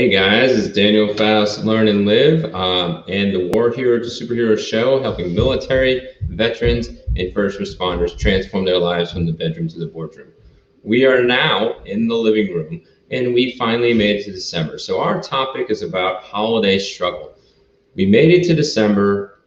Hey guys, it's Daniel Faust Learn and Live and the War Hero to Superhero Show, helping military, veterans, and first responders transform their lives from the bedroom to the boardroom. We are now in the living room and we finally made it to December. So our topic is about holiday struggle. We made it to December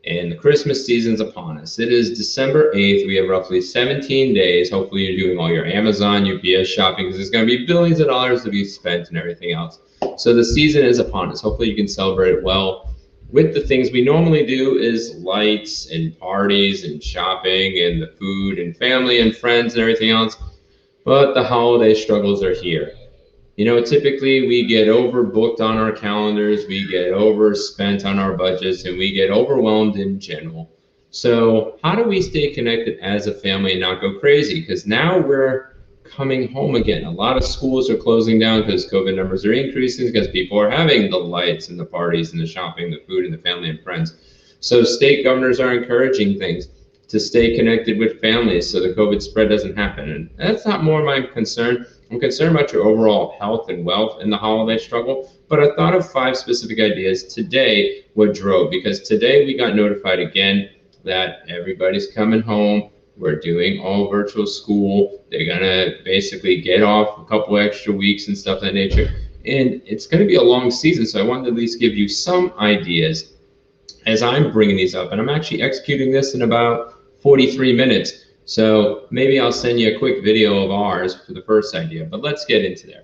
and the Christmas season's upon us. It is December 8th. We have roughly 17 days. Hopefully you're doing all your Amazon, UPS shopping because there's going to be billions of dollars to be spent and everything else. So the season is upon us. Hopefully you can celebrate it well with the things we normally do is lights and parties and shopping and the food and family and friends and everything else. But the holiday struggles are here. You know, typically we get overbooked on our calendars, we get overspent on our budgets, and we get overwhelmed in general. So how do we stay connected as a family and not go crazy? Because now we're coming home again. A lot of schools are closing down because COVID numbers are increasing because people are having the lights and the parties and the shopping, the food and the family and friends. So state governors are encouraging things to stay connected with families so the COVID spread doesn't happen. And that's not more my concern. I'm concerned about your overall health and wealth in the holiday struggle, but I thought of 5 specific ideas today what drove, because today we got notified again that everybody's coming home. We're doing all virtual school. They're gonna basically get off a couple extra weeks and stuff of that nature. And it's gonna be a long season, so I wanted to at least give you some ideas as I'm bringing these up. And I'm actually executing this in about 43 minutes. So maybe I'll send you a quick video of ours for the first idea, but let's get into there.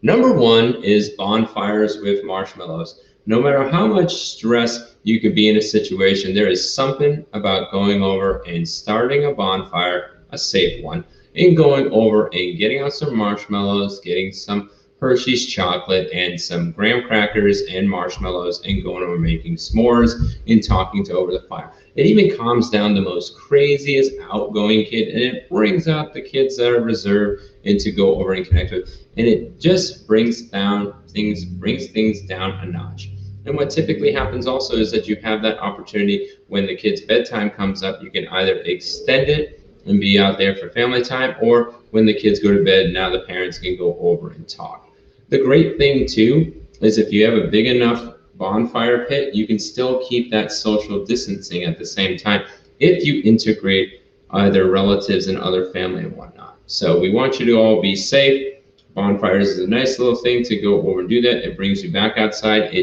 Number 1 is bonfires with marshmallows. No matter how much stress you could be in a situation, there is something about going over and starting a bonfire, a safe one, and going over and getting out some marshmallows, getting some Hershey's chocolate and some graham crackers and marshmallows and going over making s'mores and talking to over the fire. It even calms down the most craziest outgoing kid, and it brings out the kids that are reserved and to go over and connect with, and it just brings things down a notch. And what typically happens also is that you have that opportunity when the kid's bedtime comes up, you can either extend it and be out there for family time, or when the kids go to bed, now the parents can go over and talk. The great thing too is if you have a big enough bonfire pit, you can still keep that social distancing at the same time if you integrate either relatives and other family and whatnot. So we want you to all be safe. Bonfires is a nice little thing to go over and do that. It brings you back outside.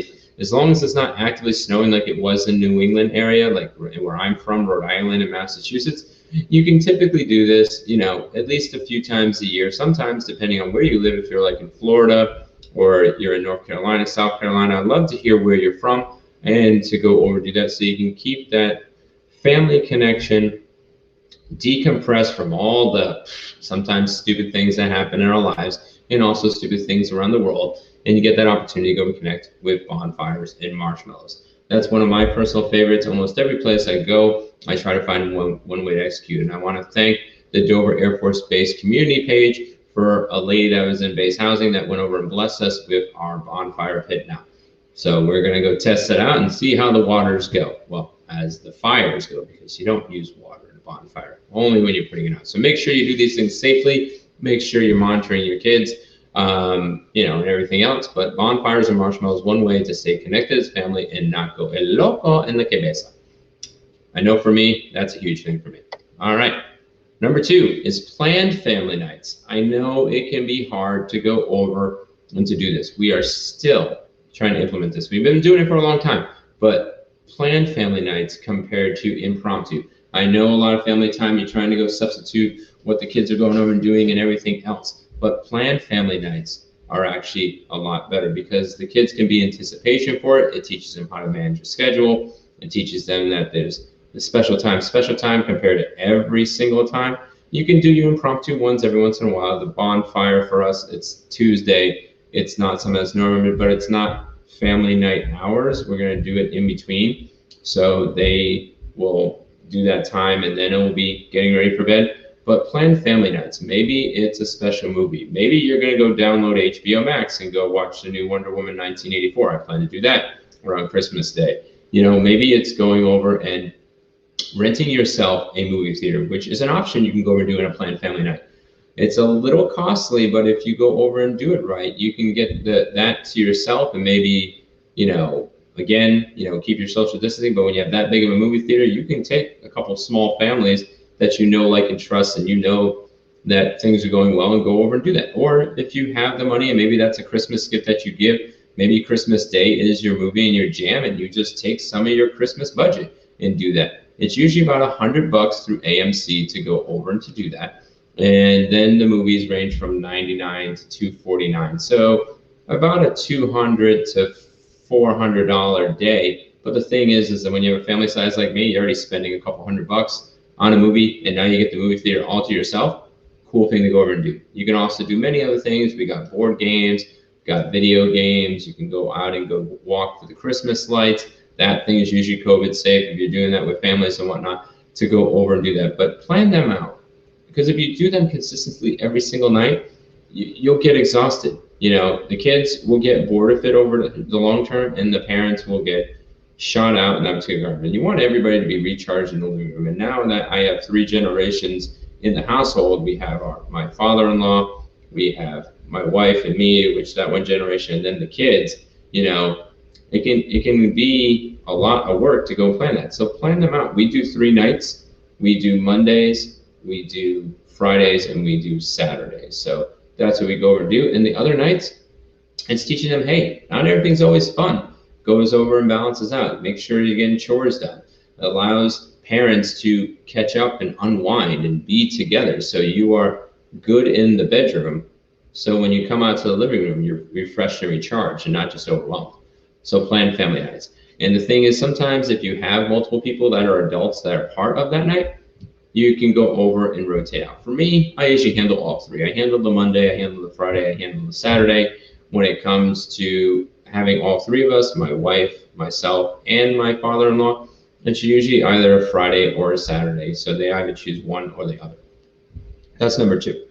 As long as it's not actively snowing like it was in New England area, like where I'm from, Rhode Island and Massachusetts, you can typically do this, you know, at least a few times a year. Sometimes, depending on where you live, if you're like in Florida or you're in North Carolina, South Carolina, I'd love to hear where you're from and to go over and do that so you can keep that family connection, decompress from all the sometimes stupid things that happen in our lives and also stupid things around the world. And you get that opportunity to go and connect with bonfires and marshmallows. That's one of my personal favorites. Almost every place I go, I try to find one way to execute. And I want to thank the Dover Air Force Base community page for a lady that was in base housing that went over and blessed us with our bonfire pit now. So we're going to go test it out and see how the waters go. Well, as the fires go, because you don't use water in a bonfire, only when you're putting it out. So make sure you do these things safely. Make sure you're monitoring your kids. You know, and everything else, but bonfires and marshmallows, one way to stay connected as family and not go el loco en la cabeza. I know for me, that's a huge thing for me. All right. Number 2 is planned family nights. I know it can be hard to go over and to do this. We are still trying to implement this. We've been doing it for a long time, but planned family nights compared to impromptu. I know a lot of family time, you're trying to go substitute what the kids are going over and doing and everything else. But planned family nights are actually a lot better because the kids can be in anticipation for it. It teaches them how to manage a schedule. It teaches them that there's the special time compared to every single time. You can do your impromptu ones every once in a while. The bonfire for us, it's Tuesday. It's not something that's normal, but it's not family night hours. We're going to do it in between. So they will do that time and then it will be getting ready for bed. But planned family nights, maybe it's a special movie. Maybe you're going to go download HBO Max and go watch the new Wonder Woman 1984. I plan to do that around Christmas Day. You know, maybe it's going over and renting yourself a movie theater, which is an option you can go over and do in a planned family night. It's a little costly, but if you go over and do it right, you can get that to yourself, and maybe, again, keep your social distancing. But when you have that big of a movie theater, you can take a couple small families that like, and trust, and that things are going well, and go over and do that. Or if you have the money, and maybe that's a Christmas gift that you give, maybe Christmas Day is your movie and your jam, and you just take some of your Christmas budget and do that. It's usually about $100 through AMC to go over and to do that. And then the movies range from $99 to $249. So about a $200 to $400 day. But the thing is that when you have a family size like me, you're already spending a couple $100 on a movie, and now you get the movie theater all to yourself. Cool thing to go over and do. You can also do many other things. We got board games, got video games. You can go out and go walk through the Christmas lights. That thing is usually COVID safe if you're doing that with families and whatnot, to go over and do that. But plan them out, because if you do them consistently every single night, you'll get exhausted. The kids will get bored of it over the long term, and the parents will get shot out and up to your garden. You want everybody to be recharged in the living room. And now that I have 3 generations in the household, we have my father-in-law, we have my wife and me, which that one generation, and then the kids. It can be a lot of work to go plan that. So plan them out. We do 3 nights. We do Mondays, we do Fridays, and we do Saturdays. So that's what we go over and do. And the other nights, it's teaching them, hey, not everything's always fun. Goes over and balances out. Make sure you're getting chores done. It allows parents to catch up and unwind and be together. So you are good in the bedroom. So when you come out to the living room, you're refreshed and recharged and not just overwhelmed. So plan family nights. And the thing is, sometimes if you have multiple people that are adults that are part of that night, you can go over and rotate out. For me, I usually handle all 3. I handle the Monday, I handle the Friday, I handle the Saturday. When it comes to having all 3 of us, my wife, myself, and my father-in-law, it's usually either a Friday or a Saturday. So they either choose one or the other. That's number 2.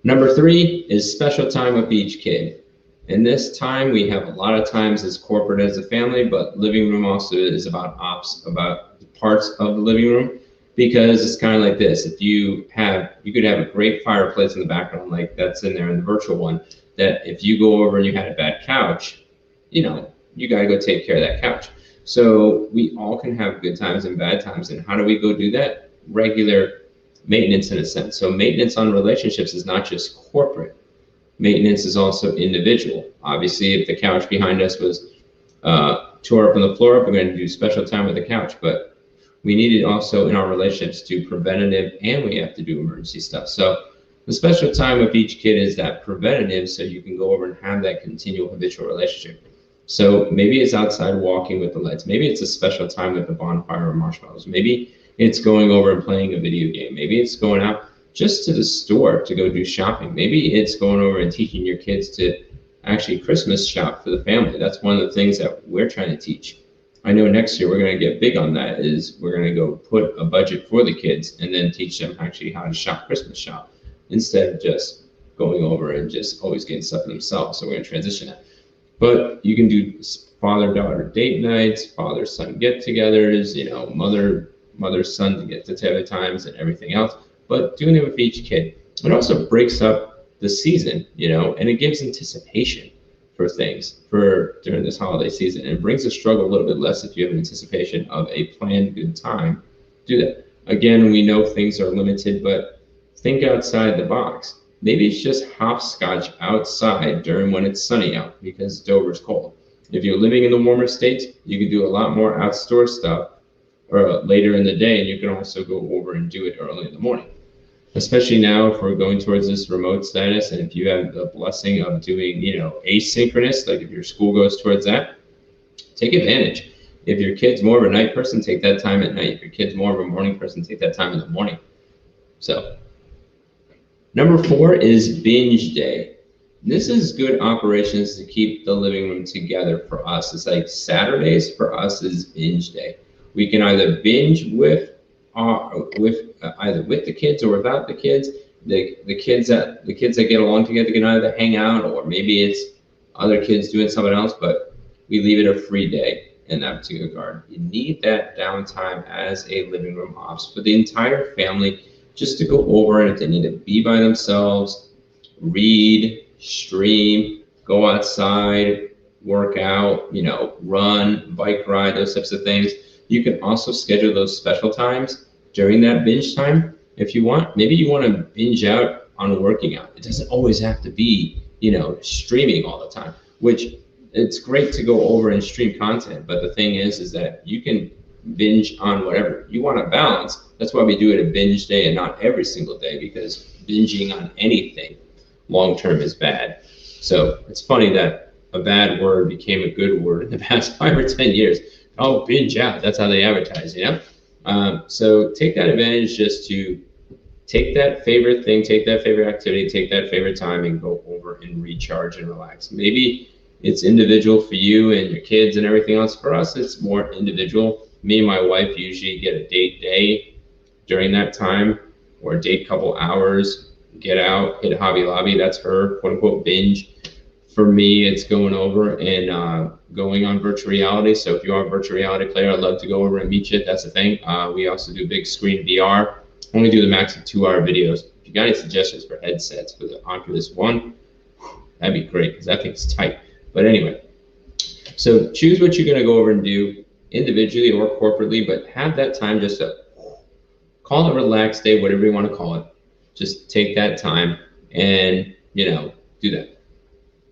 Number 3 is special time with each kid. And this time, we have a lot of times as corporate as a family, but living room also is about parts of the living room, because it's kind of like this. If you could have a great fireplace in the background, like that's in there in the virtual one, that if you go over and you had a bad couch, you got to go take care of that couch. So we all can have good times and bad times. And how do we go do that? Regular maintenance, in a sense. So maintenance on relationships is not just corporate. Maintenance is also individual. Obviously, if the couch behind us was tore up on the floor, we're going to do special time with the couch. But we need it also in our relationships to do preventative, and we have to do emergency stuff. So the special time with each kid is that preventative, so you can go over and have that continual habitual relationship. So maybe it's outside walking with the lights. Maybe it's a special time with the bonfire or marshmallows. Maybe it's going over and playing a video game. Maybe it's going out just to the store to go do shopping. Maybe it's going over and teaching your kids to actually Christmas shop for the family. That's one of the things that we're trying to teach. I know next year we're going to get big on that. Is we're going to go put a budget for the kids and then teach them actually how to shop Christmas shop, instead of just going over and just always getting stuff for themselves. So we're going to transition that. But you can do father-daughter date nights, father-son get-togethers, mother-son to get together times and everything else. But doing it with each kid, it also breaks up the season, and it gives anticipation for things during this holiday season, and brings the struggle a little bit less if you have anticipation of a planned good time. Do that. Again, we know things are limited, but think outside the box. Maybe it's just hopscotch outside during when it's sunny out, because Dover's cold. If you're living in the warmer states, you can do a lot more outdoor stuff or later in the day, and you can also go over and do it early in the morning. Especially now, if we're going towards this remote status, and if you have the blessing of doing, asynchronous, like if your school goes towards that, take advantage. If your kid's more of a night person, take that time at night. If your kid's more of a morning person, take that time in the morning. So, number 4 is binge day. This is good operations to keep the living room together for us. It's like Saturdays for us is binge day. We can either binge with either with the kids or without the kids. The kids that get along together can either hang out, or maybe it's other kids doing something else. But we leave it a free day in that particular regard. You need that downtime as a living room ops for the entire family. just to go over, and if they need to be by themselves, read, stream, go outside, work out, run, bike ride, those types of things. You can also schedule those special times during that binge time if you want. Maybe you want to binge out on working out. It doesn't always have to be, streaming all the time, which it's great to go over and stream content. But the thing is that you can binge on whatever. You want to balance. That's why we do it a binge day and not every single day, because binging on anything long term is bad. So it's funny that a bad word became a good word in the past 5 or 10 years. Oh, binge out. That's how they advertise, So take that advantage just to take that favorite thing, take that favorite activity, take that favorite time, and go over and recharge and relax. Maybe it's individual for you and your kids and everything else. For us, it's more individual. Me and my wife usually get a date day during that time, or a date couple hours, get out, hit Hobby Lobby. That's her quote unquote binge. For me, it's going over and going on virtual reality. So if you are a virtual reality player, I'd love to go over and meet you. That's the thing. We also do big screen VR. Only do the max of 2-hour videos. If you got any suggestions for headsets for the Oculus One, that'd be great, because that thing's tight. But anyway, so choose what you're going to go over and do individually or corporately, but have that time just to call it a relaxed day, whatever you want to call it. Just take that time and, do that.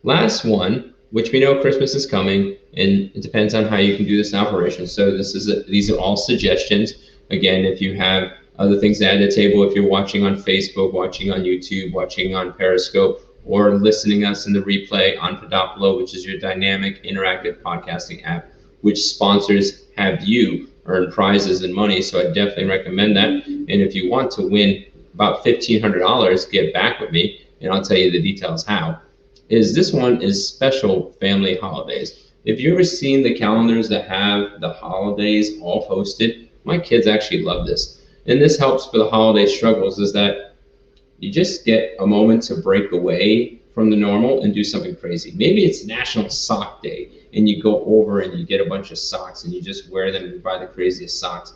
Last one, which we know Christmas is coming, and it depends on how you can do this in operation. So these are all suggestions. Again, if you have other things to add to the table, if you're watching on Facebook, watching on YouTube, watching on Periscope, or listening us in the replay on Podopolo, which is your dynamic interactive podcasting app, which sponsors have you earn prizes and money. So I definitely recommend that. And if you want to win about $1,500, get back with me, and I'll tell you the details how. This one is special family holidays. If you've ever seen the calendars that have the holidays all posted, my kids actually love this. And this helps for the holiday struggles, is that you just get a moment to break away from the normal and do something crazy. Maybe it's National Sock Day, and you go over and you get a bunch of socks and you just wear them and you buy the craziest socks.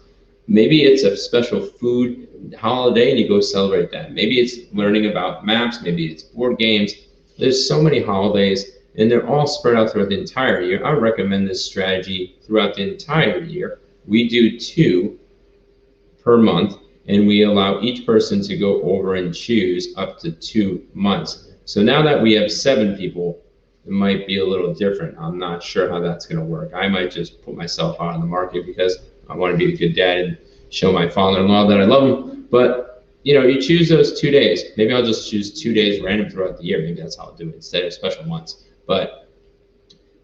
Maybe it's a special food holiday and you go celebrate that. Maybe it's learning about maps. Maybe it's board games. There's so many holidays, and they're all spread out throughout the entire year. I recommend this strategy throughout the entire year. We do 2 per month, and we allow each person to go over and choose up to 2 months. So now that we have 7 people, it might be a little different. I'm not sure how that's going to work. I might just put myself out on the market because I want to be a good dad and show my father-in-law that I love him. But you choose those 2 days. Maybe I'll just choose 2 days random throughout the year. Maybe that's how I'll do it instead of special months. But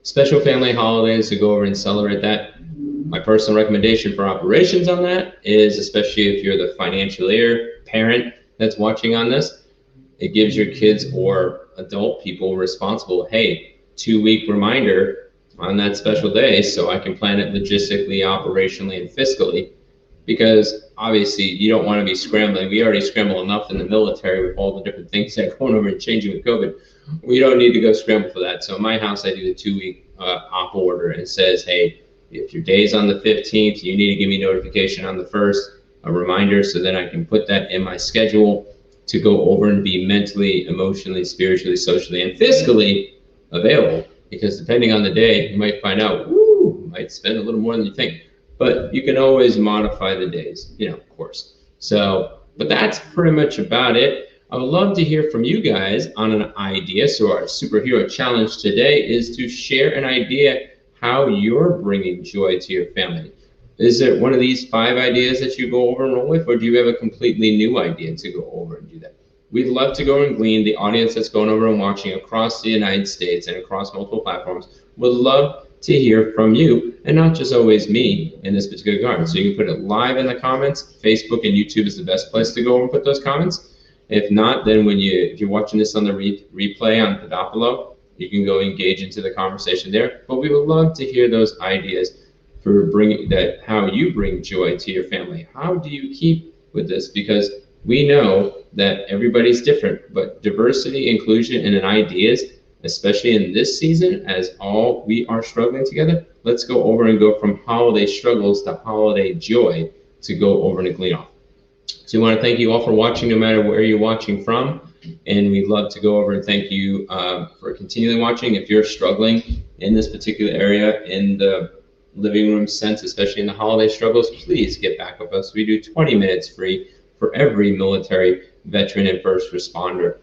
special family holidays, to go over and celebrate that. My personal recommendation for operations on that is, especially if you're the financial parent that's watching on this, it gives your kids or adult people responsible, hey, 2-week reminder on that special day so I can plan it logistically, operationally, and fiscally. Because obviously you don't want to be scrambling. We already scramble enough in the military with all the different things that are going over and changing with COVID. We don't need to go scramble for that. So in my house, I do the 2-week op order, and it says, hey, if your day's on the 15th, you need to give me notification on the 1st, a reminder, so then I can put that in my schedule to go over and be mentally, emotionally, spiritually, socially, and fiscally available. Because depending on the day, you might find out, you might spend a little more than you think. But you can always modify the days, of course. So, but that's pretty much about it. I would love to hear from you guys on an idea. So our superhero challenge today is to share an idea how you're bringing joy to your family. Is it one of these 5 ideas that you go over and roll with, or do you have a completely new idea to go over and do that? We'd love to go and glean. The audience that's going over and watching across the United States and across multiple platforms would love to hear from you, and not just always me in this particular regard. So you can put it live in the comments. Facebook and YouTube is the best place to go and put those comments. If not, then if you're watching this on the replay on Podopolo, you can go engage into the conversation there. But we would love to hear those ideas for how you bring joy to your family. How do you keep with this? Because we know that everybody's different, but diversity, inclusion, and ideas, especially in this season, as all we are struggling together, let's go over and go from holiday struggles to holiday joy to go over and glean off. So we want to thank you all for watching, no matter where you're watching from. And we'd love to go over and thank you for continually watching. If you're struggling in this particular area, in the living room sense, especially in the holiday struggles, please get back with us. We do 20 minutes free for every military veteran and first responder.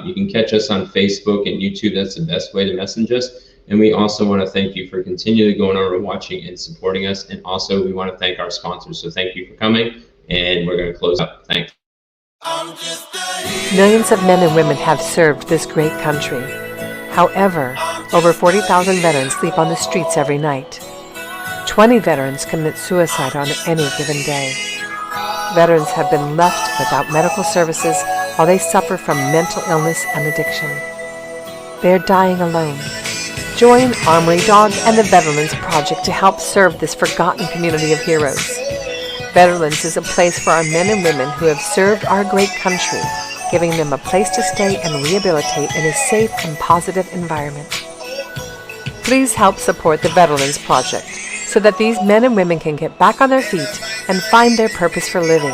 You can catch us on Facebook and YouTube. That's the best way to message us. And we also want to thank you for continually going over and watching and supporting us. And also, we want to thank our sponsors. So thank you for coming. And we're going to close up. Thanks. Millions of men and women have served this great country. However, over 40,000 veterans sleep on the streets every night. 20 veterans commit suicide on any given day. Veterans have been left without medical services while they suffer from mental illness and addiction. They are dying alone. Join Armory Dog and the Veterans Project to help serve this forgotten community of heroes. Veterans is a place for our men and women who have served our great country, giving them a place to stay and rehabilitate in a safe and positive environment. Please help support the Veterans Project so that these men and women can get back on their feet and find their purpose for living.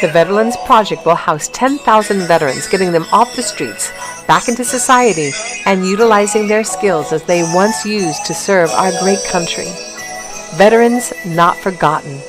The Veterans Project will house 10,000 veterans, getting them off the streets, back into society, and utilizing their skills as they once used to serve our great country. Veterans Not Forgotten.